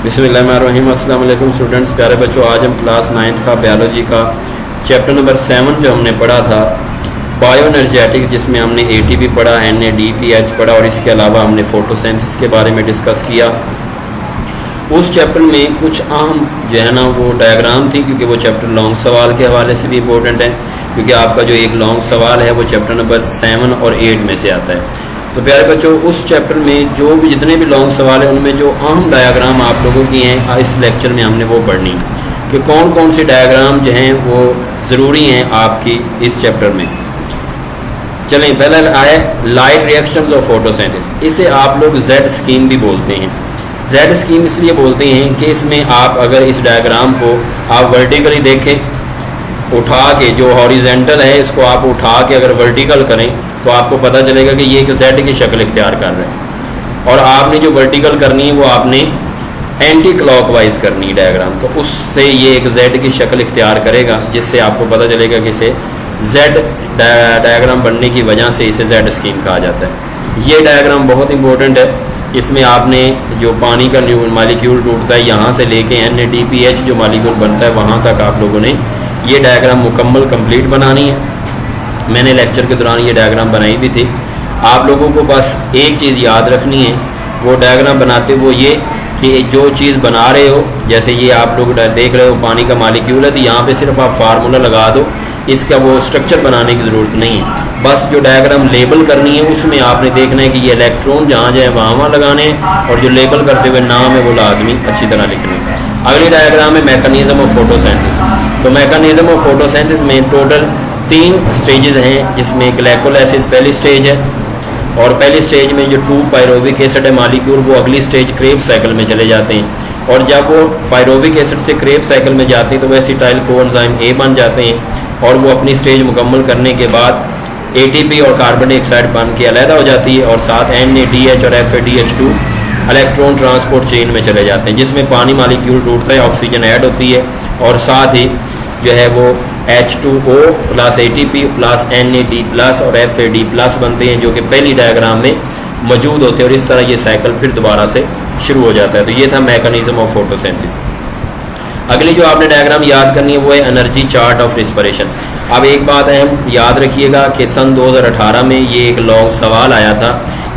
बिस्मिल्लाहिर्रहमानिर्रहीम। अस्सलाम वालेकुम स्टूडेंट्स, प्यारे बच्चों। आज हम क्लास 9 का बायोलॉजी का चैप्टर नंबर 7 जो हमने पढ़ा था बायो एनर्जेटिक्स, जिसमें हमने ATP पढ़ा, NADPH पढ़ा और इसके अलावा हमने फोटोसिंथेसिस के बारे में डिस्कस किया। उस चैप्टर में कुछ अहम जो है ना वो डायग्राम थी, क्योंकि वो चैप्टर लॉन्ग सवाल के हवाले से भी इम्पोर्टेंट है, क्योंकि आपका जो एक लॉन्ग सवाल है वो चैप्टर नंबर 7 और 8 में से आता है। तो प्यारे बच्चों, उस चैप्टर में जो भी जितने भी लॉन्ग सवाल हैं उनमें जो अहम डायग्राम आप लोगों की हैं इस लेक्चर में हमने वो पढ़नी कि कौन कौन सी डायग्राम जो हैं वो ज़रूरी हैं आपकी इस चैप्टर में। चलें, पहले आए लाइट रिएक्शंस और फोटोसिंथेसिस। इसे आप लोग जेड स्कीम भी बोलते हैं। जेड स्कीम इसलिए बोलते हैं कि इसमें आप अगर इस डायग्राम को आप वर्टिकली देखें, उठा के जो हॉरिजेंटल है इसको आप उठा के अगर वर्टिकल करें तो आपको पता चलेगा कि ये एक जेड की शक्ल इख्तियार कर रहे हैं, और आपने जो वर्टिकल करनी है वो आपने एंटी क्लॉकवाइज करनी है डायग्राम, तो उससे ये एक जेड की शक्ल इख्तियार करेगा, जिससे आपको पता चलेगा कि इसे जेड डायग्राम बनने की वजह से इसे जेड स्कीम कहा जाता है। ये डायग्राम बहुत इंपॉर्टेंट है। इसमें आपने जो पानी का मालिक्यूल टूटता है यहाँ से लेके NADPH जो मालिक्यूल बनता है वहाँ तक आप लोगों ने ये डायग्राम मुकम्मल कंप्लीट बनानी है। मैंने लेक्चर के दौरान ये डायग्राम बनाई भी थी। आप लोगों को बस एक चीज़ याद रखनी है, वो डायग्राम बनाते वो ये कि जो चीज़ बना रहे हो, जैसे ये आप लोग देख रहे हो पानी का मालिक्यूल है, तो यहाँ पे सिर्फ आप फार्मूला लगा दो, इसका वो स्ट्रक्चर बनाने की ज़रूरत नहीं है। बस जो डायग्राम लेबल करनी है उसमें आपने देखना है कि ये इलेक्ट्रॉन जहाँ जाए वहाँ लगाने हैं, और जो लेबल करते हुए नाम है वो लाजमी अच्छी तरह लिखने हैं। अगली डायग्राम है मैकेनिज्म ऑफ फोटोसिंथेसिस। तो मैकेनिज्म ऑफ फोटोसिंथेसिस में टोटल 3 स्टेजेस हैं, जिसमें ग्लाइकोलाइसिस पहली स्टेज है, और पहली स्टेज में जो 2 पायरोविक एसिड है मालिक्यूल वो अगली स्टेज क्रेब्स साइकिल में चले जाते हैं, और जब वो पायरोविक एसिड से क्रेब्स साइकिल में जाते हैं तो वो एसिटाइल कोएंजाइम A बन जाते हैं, और वो अपनी स्टेज मुकम्मल करने के बाद ATP और कार्बन डाइऑक्साइड बन के अलहदा हो जाती है, और साथ NADH और FADH2 इलेक्ट्रॉन ट्रांसपोर्ट चेन में चले जाते हैं, जिसमें पानी मालिक्यूल टूटता है, ऑक्सीजन ऐड होती है, और साथ ही जो है वो H2O plus ATP plus NAD plus और FAD प्लस बनते हैं, जो कि पहली डायग्राम में मौजूद होते हैं, और इस तरह ये साइकिल फिर दोबारा से शुरू हो जाता है। तो ये था मैकेनिज्म ऑफ फोटोसिंथेसिस। अगली जो आपने डायग्राम याद करनी है वो है एनर्जी चार्ट ऑफ रिस्पिरेशन। अब एक बात अहम याद रखिएगा कि सन 2018 में ये एक लॉन्ग सवाल आया था,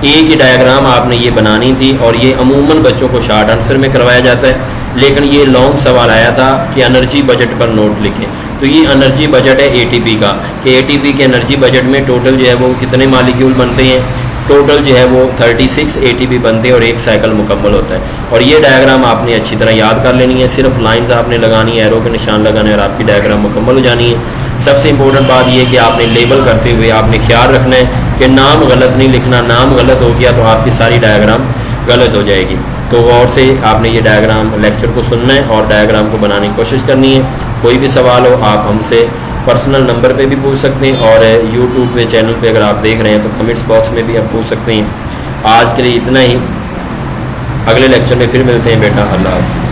एक ही डायग्राम आपने ये बनानी थी, और ये अमूमन बच्चों को शॉर्ट आंसर में करवाया जाता है, लेकिन ये लॉन्ग सवाल आया था कि एनर्जी बजट पर नोट लिखें। तो ये एनर्जी बजट है ATP का, कि ATP के एनर्जी बजट में टोटल जो है वो कितने मालिक्यूल बनते हैं, टोटल जो है वो 36 ATP बनते हैं, और एक साइकिल मुकम्मल होता है। और ये डायग्राम आपने अच्छी तरह याद कर लेनी है, सिर्फ लाइंस आपने लगानी है, एरो के निशान लगाने, और आपकी डायग्राम मुकम्मल हो जानी है। सबसे इंपॉर्टेंट बात यह कि आपने लेबल करते हुए आपने ख्याल रखना है कि नाम गलत नहीं लिखना, नाम गलत हो गया तो आपकी सारी डायग्राम गलत हो जाएगी। तो और से आपने ये डायग्राम लेक्चर को सुनना है और डायग्राम को बनाने की कोशिश करनी है। कोई भी सवाल हो आप हमसे पर्सनल नंबर पे भी पूछ सकते हैं, और यूट्यूब पे चैनल पे अगर आप देख रहे हैं तो कमेंट्स बॉक्स में भी आप पूछ सकते हैं। आज के लिए इतना ही, अगले लेक्चर में फिर मिलते हैं बेटा। अल्लाह हाफ़िज़।